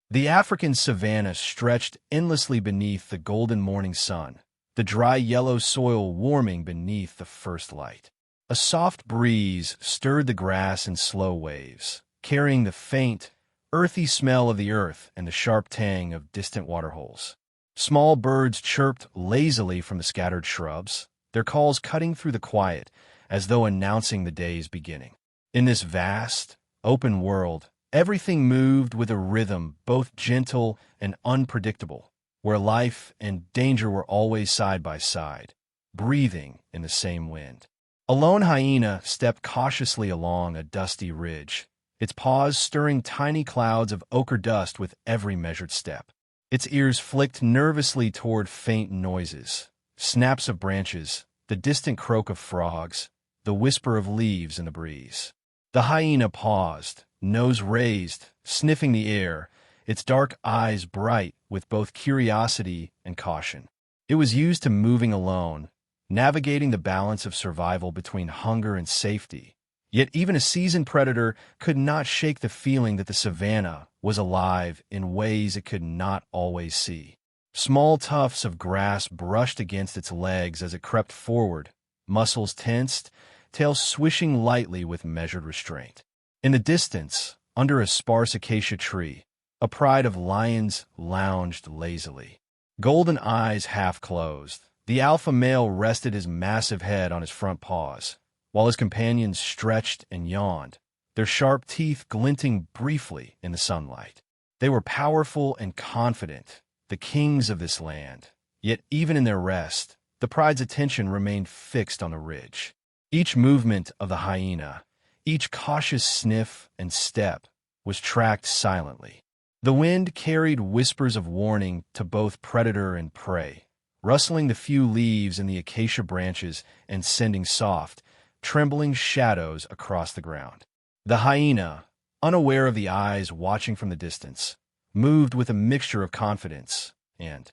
The African savanna stretched endlessly beneath the golden morning sun, the dry yellow soil warming beneath the first light. A soft breeze stirred the grass in slow waves, carrying the faint, earthy smell of the earth and the sharp tang of distant waterholes. Small birds chirped lazily from the scattered shrubs, their calls cutting through the quiet as though announcing the day's beginning. In this vast, open world, everything moved with a rhythm both gentle and unpredictable, where life and danger were always side by side, breathing in the same wind. A lone hyena stepped cautiously along a dusty ridge, its paws stirring tiny clouds of ochre dust with every measured step. Its ears flicked nervously toward faint noises, snaps of branches, the distant croak of frogs, the whisper of leaves in the breeze. The hyena paused, nose raised, sniffing the air, its dark eyes bright with both curiosity and caution. It was used to moving alone, navigating the balance of survival between hunger and safety. Yet even a seasoned predator could not shake the feeling that the savanna was alive in ways it could not always see. Small tufts of grass brushed against its legs as it crept forward, muscles tensed, tail swishing lightly with measured restraint. In the distance, under a sparse acacia tree, a pride of lions lounged lazily. Golden eyes half closed, the alpha male rested his massive head on his front paws, while his companions stretched and yawned, their sharp teeth glinting briefly in the sunlight. They were powerful and confident, the kings of this land. Yet even in their rest, the pride's attention remained fixed on the ridge. Each movement of the hyena, each cautious sniff and step, was tracked silently. The wind carried whispers of warning to both predator and prey, rustling the few leaves in the acacia branches and sending soft, trembling shadows across the ground. The hyena, unaware of the eyes watching from the distance, moved with a mixture of confidence and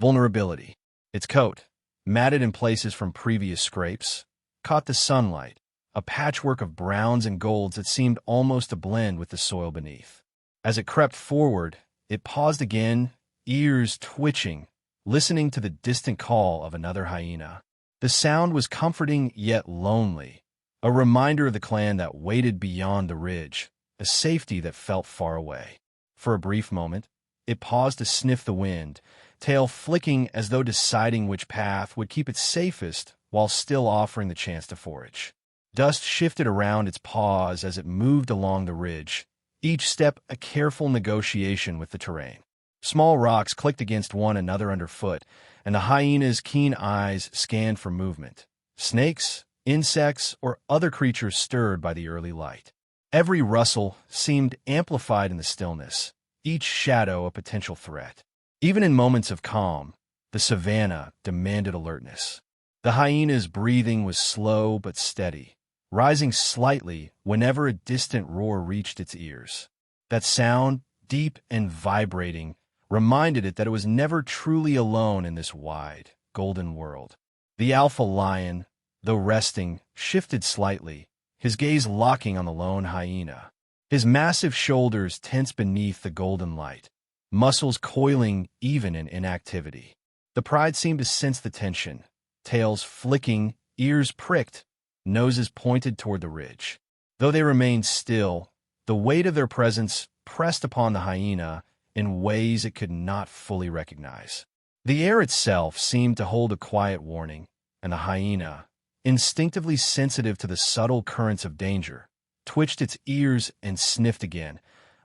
vulnerability. Its coat, matted in places from previous scrapes, caught the sunlight, a patchwork of browns and golds that seemed almost to blend with the soil beneath. As it crept forward, it paused again, ears twitching, listening to the distant call of another hyena. The sound was comforting yet lonely, a reminder of the clan that waited beyond the ridge, a safety that felt far away. For a brief moment, it paused to sniff the wind, tail flicking as though deciding which path would keep it safest while still offering the chance to forage. Dust shifted around its paws as it moved along the ridge, each step a careful negotiation with the terrain. Small rocks clicked against one another underfoot, and the hyena's keen eyes scanned for movement. Snakes, insects, or other creatures stirred by the early light. Every rustle seemed amplified in the stillness, each shadow a potential threat. Even in moments of calm, the savanna demanded alertness. The hyena's breathing was slow but steady, rising slightly whenever a distant roar reached its ears. That sound, deep and vibrating, reminded it that it was never truly alone in this wide, golden world. The alpha lion, though resting, shifted slightly, his gaze locking on the lone hyena. His massive shoulders tense beneath the golden light, muscles coiling even in inactivity. The pride seemed to sense the tension, tails flicking, ears pricked, noses pointed toward the ridge. Though they remained still, the weight of their presence pressed upon the hyena in ways it could not fully recognize. The air itself seemed to hold a quiet warning, and the hyena, instinctively sensitive to the subtle currents of danger, twitched its ears and sniffed again,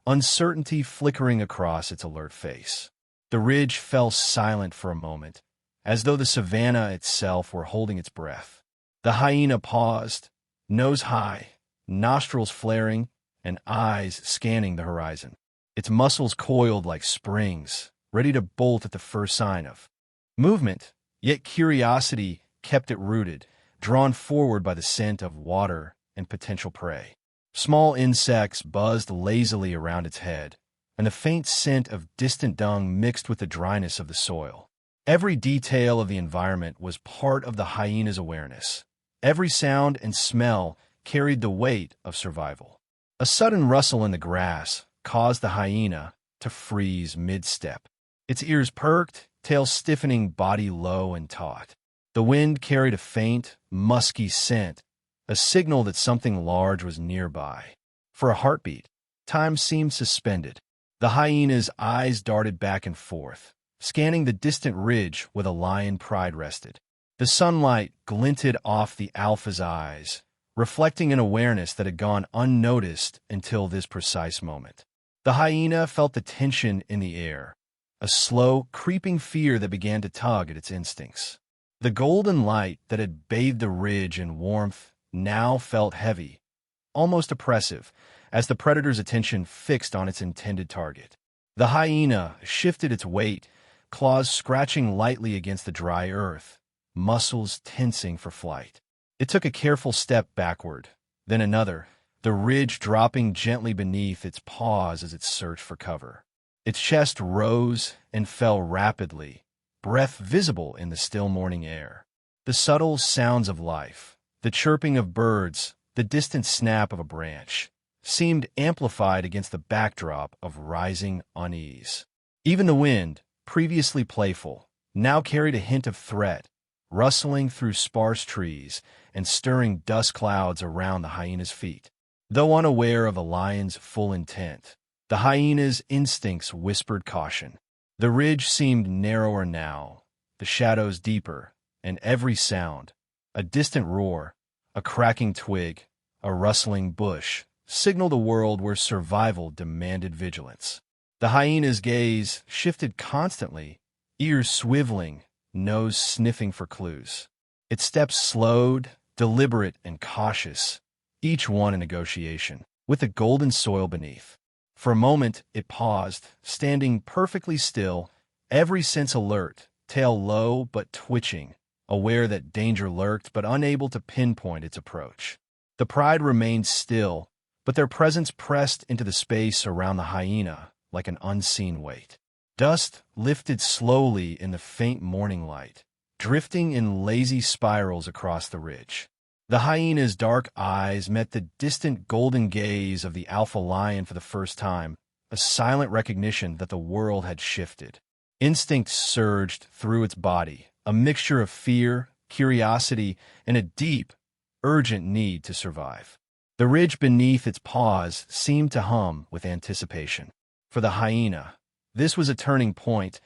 uncertainty flickering across its alert face. The ridge fell silent for a moment, as though the savanna itself were holding its breath. The hyena paused, nose high, nostrils flaring, and eyes scanning the horizon. Its muscles coiled like springs, ready to bolt at the first sign of movement, yet curiosity kept it rooted, drawn forward by the scent of water and potential prey. Small insects buzzed lazily around its head, and the faint scent of distant dung mixed with the dryness of the soil. Every detail of the environment was part of the hyena's awareness. Every sound and smell carried the weight of survival. A sudden rustle in the grass caused the hyena, to freeze mid-step. Its ears perked, tail stiffening, body low and taut. The wind carried a faint, musky scent, a signal that something large was nearby. For a heartbeat, time seemed suspended. The hyena's eyes darted back and forth, scanning the distant ridge where the lion pride rested. The sunlight glinted off the alpha's eyes, reflecting an awareness that had gone unnoticed until this precise moment. The hyena felt the tension in the air, a slow, creeping fear that began to tug at its instincts. The golden light that had bathed the ridge in warmth now felt heavy, almost oppressive, as the predator's attention fixed on its intended target. The hyena shifted its weight, claws scratching lightly against the dry earth, muscles tensing for flight. It took a careful step backward, then another, the ridge dropping gently beneath its paws as it searched for cover. Its chest rose and fell rapidly, breath visible in the still morning air. The subtle sounds of life, the chirping of birds, the distant snap of a branch, seemed amplified against the backdrop of rising unease. Even the wind, previously playful, now carried a hint of threat, rustling through sparse trees and stirring dust clouds around the hyena's feet. Though unaware of the lion's full intent, the hyena's instincts whispered caution. The ridge seemed narrower now, the shadows deeper, and every sound, a distant roar, a cracking twig, a rustling bush, signaled a world where survival demanded vigilance. The hyena's gaze shifted constantly, ears swiveling, nose sniffing for clues. Its steps slowed, deliberate and cautious, each one a negotiation, with the golden soil beneath. For a moment it paused, standing perfectly still, every sense alert, tail low but twitching, aware that danger lurked but unable to pinpoint its approach. The pride remained still, but their presence pressed into the space around the hyena like an unseen weight. Dust lifted slowly in the faint morning light, drifting in lazy spirals across the ridge. The hyena's dark eyes met the distant golden gaze of the alpha lion for the first time, a silent recognition that the world had shifted. Instinct surged through its body, a mixture of fear, curiosity, and a deep, urgent need to survive. The ridge beneath its paws seemed to hum with anticipation. For the hyena, this was a turning point,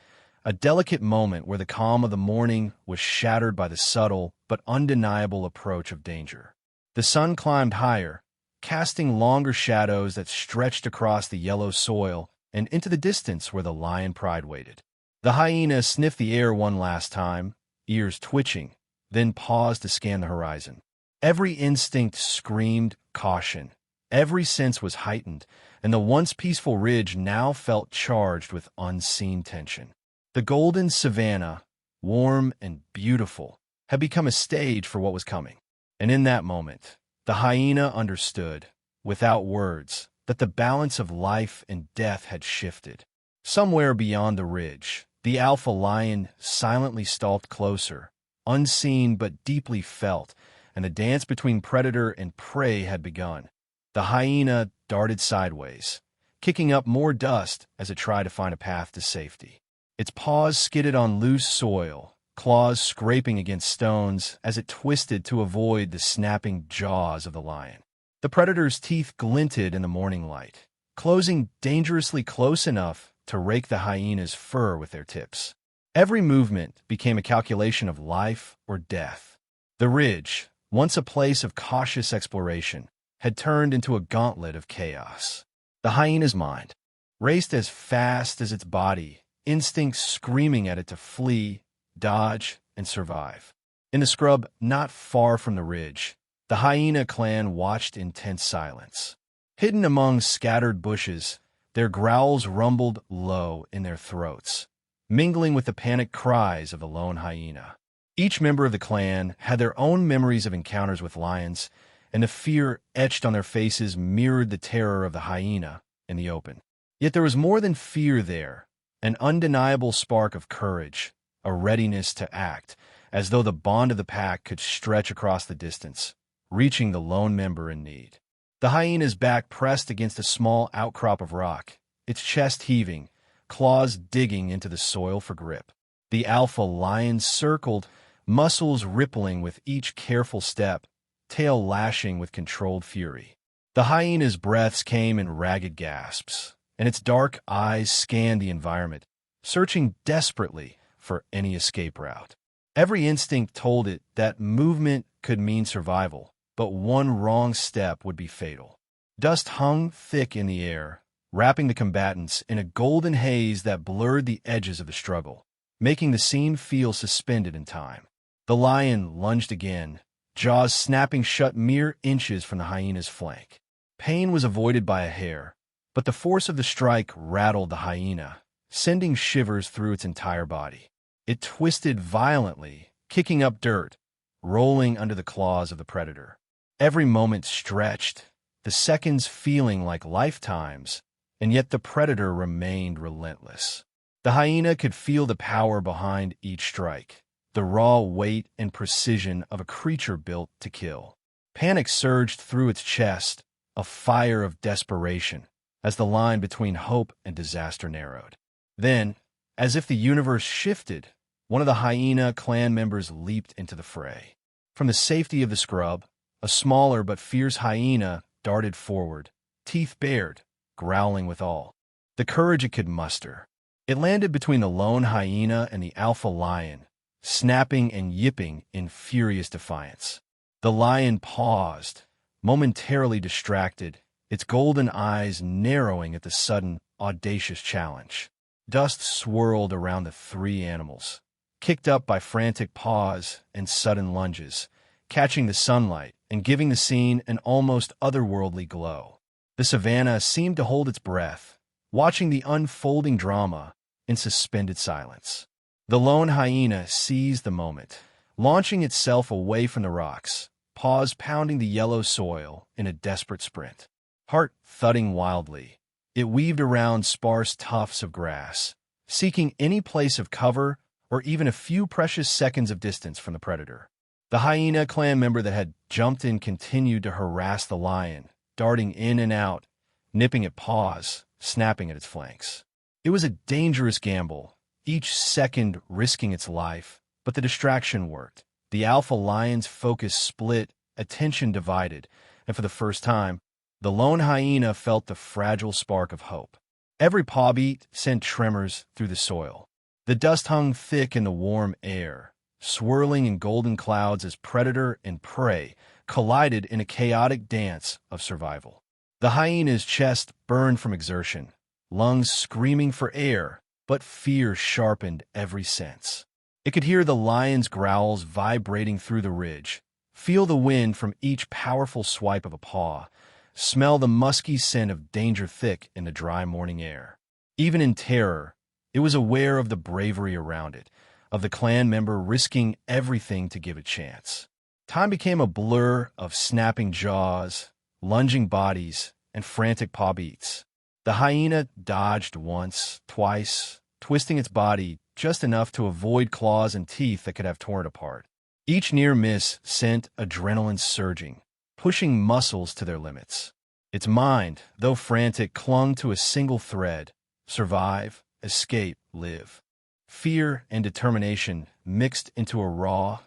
a delicate moment where the calm of the morning was shattered by the subtle but undeniable approach of danger. The sun climbed higher, casting longer shadows that stretched across the yellow soil and into the distance where the lion pride waited. The hyena sniffed the air one last time, ears twitching, then paused to scan the horizon. Every instinct screamed caution. Every sense was heightened, and the once peaceful ridge now felt charged with unseen tension. The golden Savannah, warm and beautiful, had become a stage for what was coming. And in that moment, the hyena understood, without words, that the balance of life and death had shifted. Somewhere beyond the ridge, the alpha lion silently stalked closer, unseen but deeply felt, and the dance between predator and prey had begun. The hyena darted sideways, kicking up more dust as it tried to find a path to safety. Its paws skidded on loose soil, claws scraping against stones as it twisted to avoid the snapping jaws of the lion. The predator's teeth glinted in the morning light, closing dangerously close enough to rake the hyena's fur with their tips. Every movement became a calculation of life or death. The ridge, once a place of cautious exploration, had turned into a gauntlet of chaos. The hyena's mind raced as fast as its body, instincts screaming at it to flee, dodge, and survive. In the scrub not far from the ridge, the hyena clan watched in tense silence. Hidden among scattered bushes, their growls rumbled low in their throats, mingling with the panicked cries of the lone hyena. Each member of the clan had their own memories of encounters with lions, and the fear etched on their faces mirrored the terror of the hyena in the open. Yet there was more than fear there, an undeniable spark of courage, a readiness to act, as though the bond of the pack could stretch across the distance, reaching the lone member in need. The hyena's back pressed against a small outcrop of rock, its chest heaving, claws digging into the soil for grip. The alpha lion circled, muscles rippling with each careful step, tail lashing with controlled fury. The hyena's breaths came in ragged gasps, and its dark eyes scanned the environment, searching desperately for any escape route. Every instinct told it that movement could mean survival, but one wrong step would be fatal. Dust hung thick in the air, wrapping the combatants in a golden haze that blurred the edges of the struggle, making the scene feel suspended in time. The lion lunged again, jaws snapping shut mere inches from the hyena's flank. Pain was avoided by a hair, but the force of the strike rattled the hyena, sending shivers through its entire body. It twisted violently, kicking up dirt, rolling under the claws of the predator. Every moment stretched, the seconds feeling like lifetimes, and yet the predator remained relentless. The hyena could feel the power behind each strike, the raw weight and precision of a creature built to kill. Panic surged through its chest, a fire of desperation, as the line between hope and disaster narrowed. Then, as if the universe shifted, one of the hyena clan members leaped into the fray. From the safety of the scrub, a smaller but fierce hyena darted forward, teeth bared, growling with all the courage it could muster. It landed between the lone hyena and the alpha lion, snapping and yipping in furious defiance. The lion paused, momentarily distracted, its golden eyes narrowing at the sudden, audacious challenge. Dust swirled around the three animals, kicked up by frantic paws and sudden lunges, catching the sunlight and giving the scene an almost otherworldly glow. The savannah seemed to hold its breath, watching the unfolding drama in suspended silence. The lone hyena seized the moment, launching itself away from the rocks, paws pounding the yellow soil in a desperate sprint. Heart thudding wildly, it weaved around sparse tufts of grass, seeking any place of cover or even a few precious seconds of distance from the predator. The hyena clan member that had jumped in continued to harass the lion, darting in and out, nipping at paws, snapping at its flanks. It was a dangerous gamble, each second risking its life, but the distraction worked. The alpha lion's focus split, attention divided, and for the first time, the lone hyena felt the fragile spark of hope. Every paw beat sent tremors through the soil. The dust hung thick in the warm air, swirling in golden clouds as predator and prey collided in a chaotic dance of survival. The hyena's chest burned from exertion, lungs screaming for air, but fear sharpened every sense. It could hear the lion's growls vibrating through the ridge, feel the wind from each powerful swipe of a paw, smell the musky scent of danger thick in the dry morning air. Even in terror, it was aware of the bravery around it, of the clan member risking everything to give a chance. Time became a blur of snapping jaws, lunging bodies, and frantic paw beats. The hyena dodged once, twice, twisting its body just enough to avoid claws and teeth that could have torn it apart. Each near miss sent adrenaline surging, pushing muscles to their limits. Its mind, though frantic, clung to a single thread: survive, escape, live. Fear and determination mixed into a raw,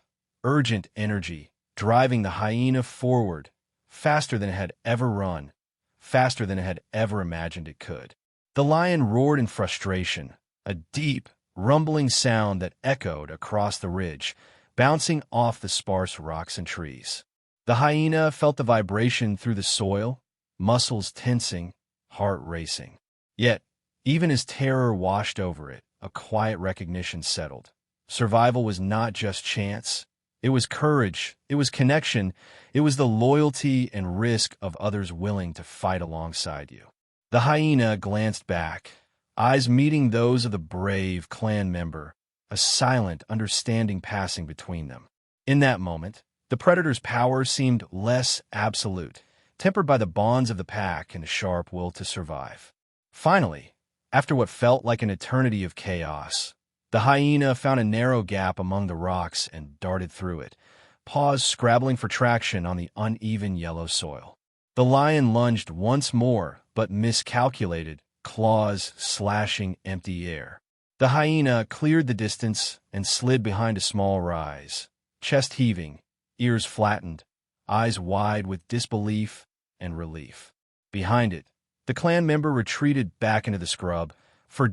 urgent energy, driving the hyena forward, faster than it had ever run, faster than it had ever imagined it could. The lion roared in frustration, a deep, rumbling sound that echoed across the ridge, bouncing off the sparse rocks and trees. The hyena felt the vibration through the soil, muscles tensing, heart racing. Yet, even as terror washed over it, a quiet recognition settled. Survival was not just chance. It was courage, it was connection, it was the loyalty and risk of others willing to fight alongside you. The hyena glanced back, eyes meeting those of the brave clan member, a silent understanding passing between them. In that moment, the predator's power seemed less absolute, tempered by the bonds of the pack and a sharp will to survive. Finally, after what felt like an eternity of chaos, the hyena found a narrow gap among the rocks and darted through it, paws scrabbling for traction on the uneven yellow soil. The lion lunged once more, but miscalculated, claws slashing empty air. The hyena cleared the distance and slid behind a small rise, chest heaving, ears flattened, eyes wide with disbelief and relief. Behind it, the clan member retreated back into the scrub,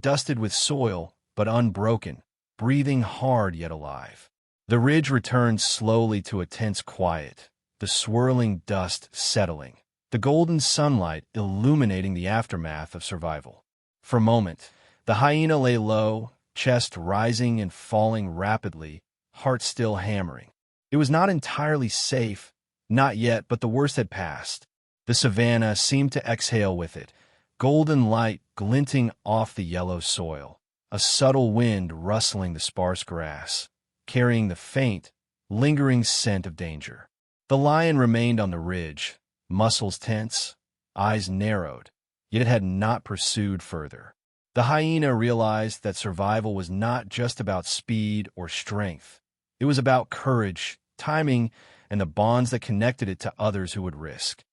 dusted with soil but unbroken, breathing hard yet alive. The ridge returned slowly to a tense quiet, the swirling dust settling, the golden sunlight illuminating the aftermath of survival. For a moment, the hyena lay low, chest rising and falling rapidly, heart still hammering. It was not entirely safe, not yet, but the worst had passed. The savannah seemed to exhale with it, golden light glinting off the yellow soil, a subtle wind rustling the sparse grass, carrying the faint, lingering scent of danger. The lion remained on the ridge, muscles tense, eyes narrowed, yet it had not pursued further. The hyena realized that survival was not just about speed or strength. It was about courage, timing, and the bonds that connected it to others who would risk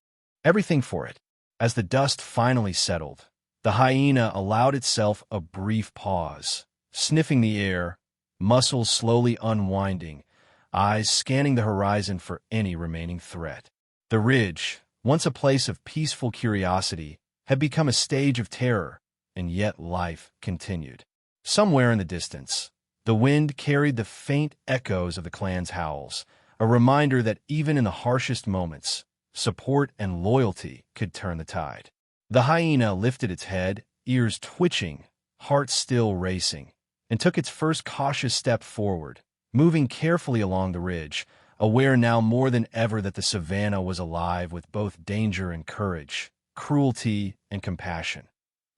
everything for it. As the dust finally settled, the hyena allowed itself a brief pause, sniffing the air, muscles slowly unwinding, eyes scanning the horizon for any remaining threat. The ridge, once a place of peaceful curiosity, had become a stage of terror, and yet life continued. Somewhere in the distance, the wind carried the faint echoes of the clan's howls, a reminder that even in the harshest moments, support and loyalty could turn the tide. The hyena lifted its head, ears twitching, heart still racing, and took its first cautious step forward, moving carefully along the ridge, aware now more than ever that the savannah was alive with both danger and courage, cruelty and compassion.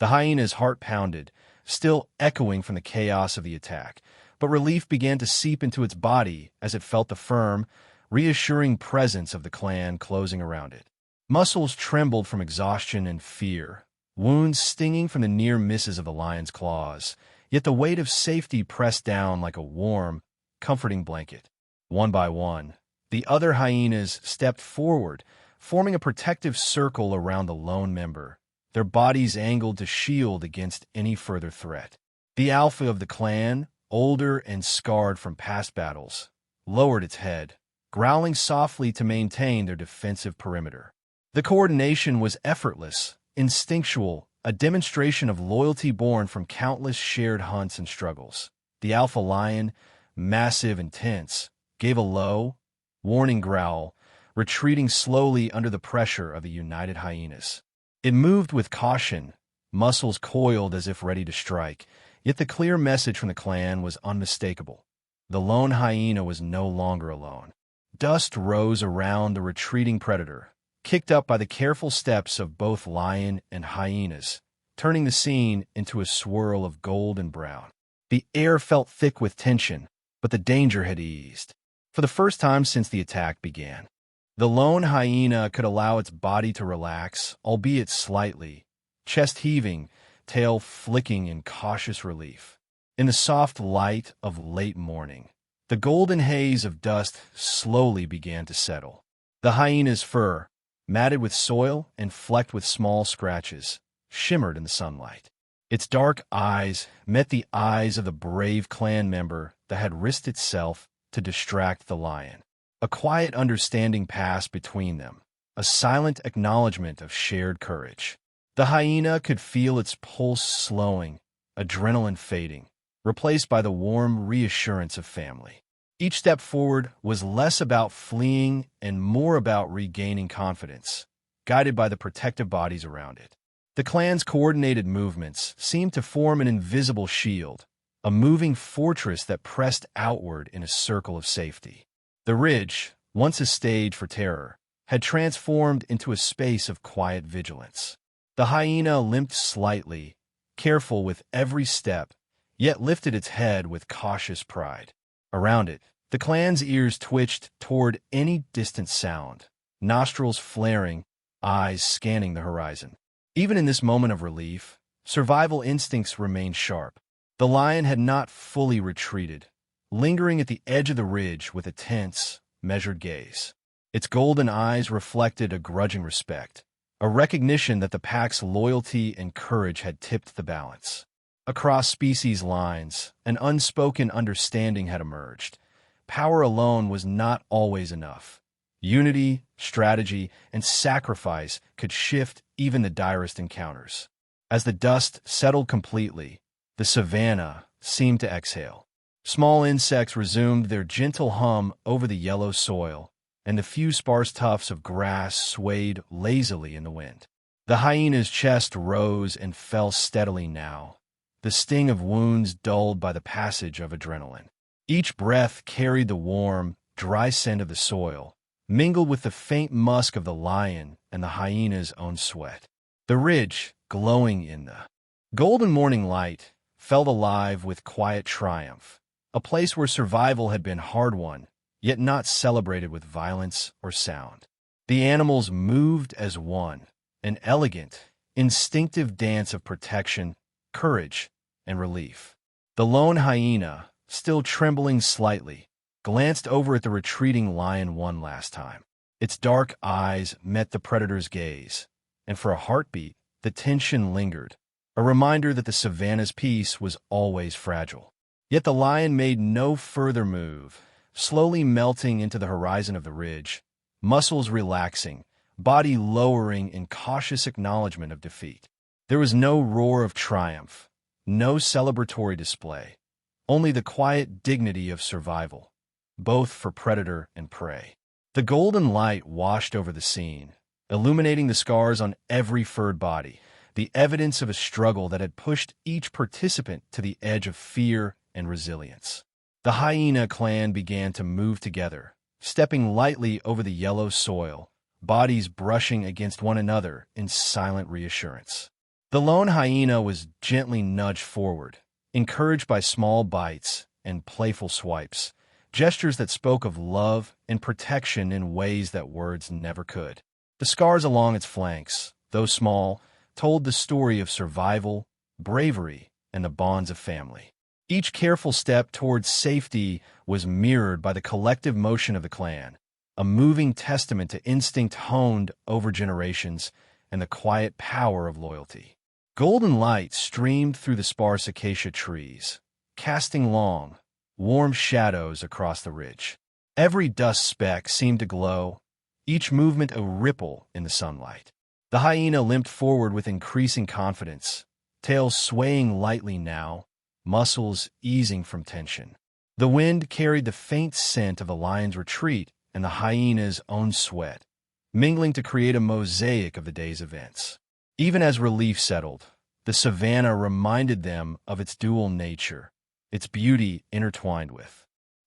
The hyena's heart pounded, still echoing from the chaos of the attack, but relief began to seep into its body as it felt the firm, reassuring presence of the clan closing around it. Muscles trembled from exhaustion and fear, wounds stinging from the near misses of the lion's claws, yet the weight of safety pressed down like a warm, comforting blanket. One by one, the other hyenas stepped forward, forming a protective circle around the lone member, their bodies angled to shield against any further threat. The alpha of the clan, older and scarred from past battles, lowered its head, growling softly to maintain their defensive perimeter. The coordination was effortless, instinctual, a demonstration of loyalty born from countless shared hunts and struggles. The alpha lion, massive and tense, gave a low, warning growl, retreating slowly under the pressure of the united hyenas. It moved with caution, muscles coiled as if ready to strike, yet the clear message from the clan was unmistakable. The lone hyena was no longer alone. Dust rose around the retreating predator, kicked up by the careful steps of both lion and hyenas, turning the scene into a swirl of gold and brown. The air felt thick with tension, but the danger had eased. For the first time since the attack began, the lone hyena could allow its body to relax, albeit slightly, chest heaving, tail flicking in cautious relief. In the soft light of late morning, the golden haze of dust slowly began to settle. The hyena's fur, matted with soil and flecked with small scratches, shimmered in the sunlight. Its dark eyes met the eyes of the brave clan member that had risked itself to distract the lion. A quiet understanding passed between them, a silent acknowledgement of shared courage. The hyena could feel its pulse slowing, adrenaline fading, replaced by the warm reassurance of family. Each step forward was less about fleeing and more about regaining confidence, guided by the protective bodies around it. The clan's coordinated movements seemed to form an invisible shield, a moving fortress that pressed outward in a circle of safety. The ridge, once a stage for terror, had transformed into a space of quiet vigilance. The hyena limped slightly, careful with every step, yet lifted its head with cautious pride. Around it, the clan's ears twitched toward any distant sound, nostrils flaring, eyes scanning the horizon. Even in this moment of relief, survival instincts remained sharp. The lion had not fully retreated, lingering at the edge of the ridge with a tense, measured gaze. Its golden eyes reflected a grudging respect, a recognition that the pack's loyalty and courage had tipped the balance. Across species lines, an unspoken understanding had emerged. Power alone was not always enough. Unity, strategy, and sacrifice could shift even the direst encounters. As the dust settled completely, the savannah seemed to exhale. Small insects resumed their gentle hum over the yellow soil, and the few sparse tufts of grass swayed lazily in the wind. The hyena's chest rose and fell steadily now, the sting of wounds dulled by the passage of adrenaline. Each breath carried the warm, dry scent of the soil, mingled with the faint musk of the lion and the hyena's own sweat. The ridge, glowing in the golden morning light, felt alive with quiet triumph, a place where survival had been hard-won, yet not celebrated with violence or sound. The animals moved as one, an elegant, instinctive dance of protection, courage, and relief. The lone hyena, still trembling slightly, glanced over at the retreating lion one last time. Its dark eyes met the predator's gaze, and for a heartbeat, the tension lingered, a reminder that the savannah's peace was always fragile. Yet the lion made no further move, slowly melting into the horizon of the ridge, muscles relaxing, body lowering in cautious acknowledgement of defeat. There was no roar of triumph, no celebratory display, only the quiet dignity of survival, both for predator and prey. The golden light washed over the scene, illuminating the scars on every furred body, the evidence of a struggle that had pushed each participant to the edge of fear and resilience. The hyena clan began to move together, stepping lightly over the yellow soil, bodies brushing against one another in silent reassurance. The lone hyena was gently nudged forward, encouraged by small bites and playful swipes, gestures that spoke of love and protection in ways that words never could. The scars along its flanks, though small, told the story of survival, bravery, and the bonds of family. Each careful step towards safety was mirrored by the collective motion of the clan, a moving testament to instinct honed over generations and the quiet power of loyalty. Golden light streamed through the sparse acacia trees, casting long, warm shadows across the ridge. Every dust speck seemed to glow, each movement a ripple in the sunlight. The hyena limped forward with increasing confidence, tail swaying lightly now, muscles easing from tension. The wind carried the faint scent of the lion's retreat and the hyena's own sweat, mingling to create a mosaic of the day's events. Even as relief settled, the savannah reminded them of its dual nature, its beauty intertwined with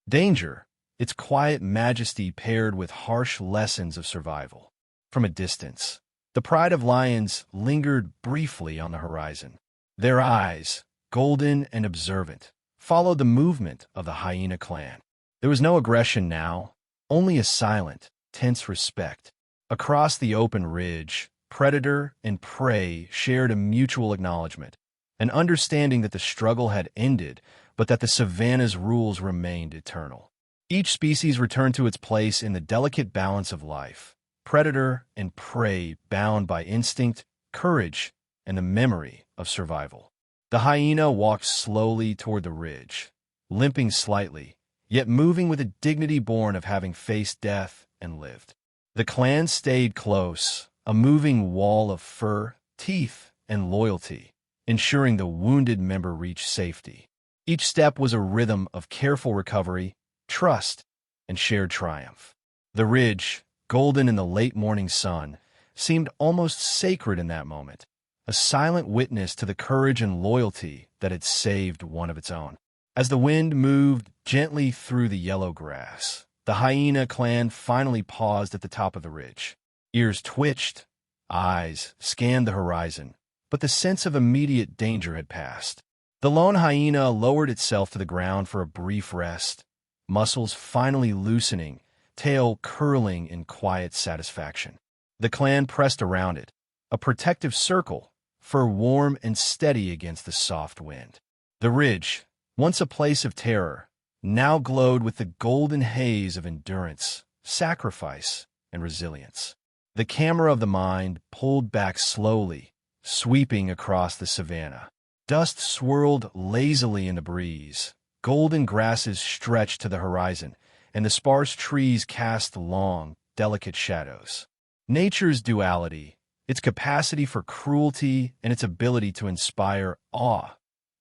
danger, its quiet majesty paired with harsh lessons of survival. From a distance, the pride of lions lingered briefly on the horizon. Their eyes, golden and observant, followed the movement of the hyena clan. There was no aggression now, only a silent, tense respect. Across the open ridge, predator and prey shared a mutual acknowledgement, an understanding that the struggle had ended, but that the savannah's rules remained eternal. Each species returned to its place in the delicate balance of life, predator and prey bound by instinct, courage, and the memory of survival. The hyena walked slowly toward the ridge, limping slightly, yet moving with a dignity born of having faced death and lived. The clan stayed close, a moving wall of fur, teeth, and loyalty, ensuring the wounded member reached safety. Each step was a rhythm of careful recovery, trust, and shared triumph. The ridge, golden in the late morning sun, seemed almost sacred in that moment, a silent witness to the courage and loyalty that had saved one of its own. As the wind moved gently through the yellow grass, the hyena clan finally paused at the top of the ridge. Ears twitched, eyes scanned the horizon, but the sense of immediate danger had passed. The lone hyena lowered itself to the ground for a brief rest, muscles finally loosening, tail curling in quiet satisfaction. The clan pressed around it, a protective circle, fur warm and steady against the soft wind. The ridge, once a place of terror, now glowed with the golden haze of endurance, sacrifice, and resilience. The camera of the mind pulled back slowly, sweeping across the savannah. Dust swirled lazily in the breeze. Golden grasses stretched to the horizon, and the sparse trees cast long, delicate shadows. Nature's duality, its capacity for cruelty and its ability to inspire awe,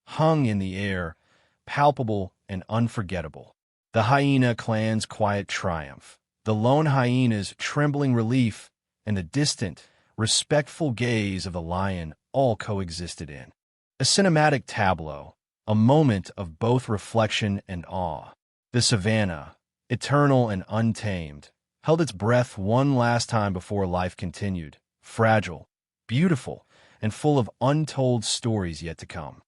hung in the air, palpable and unforgettable. The hyena clan's quiet triumph, the lone hyena's trembling relief, and the distant, respectful gaze of the lion all coexisted in a cinematic tableau, a moment of both reflection and awe. The savannah, eternal and untamed, held its breath one last time before life continued, fragile, beautiful, and full of untold stories yet to come.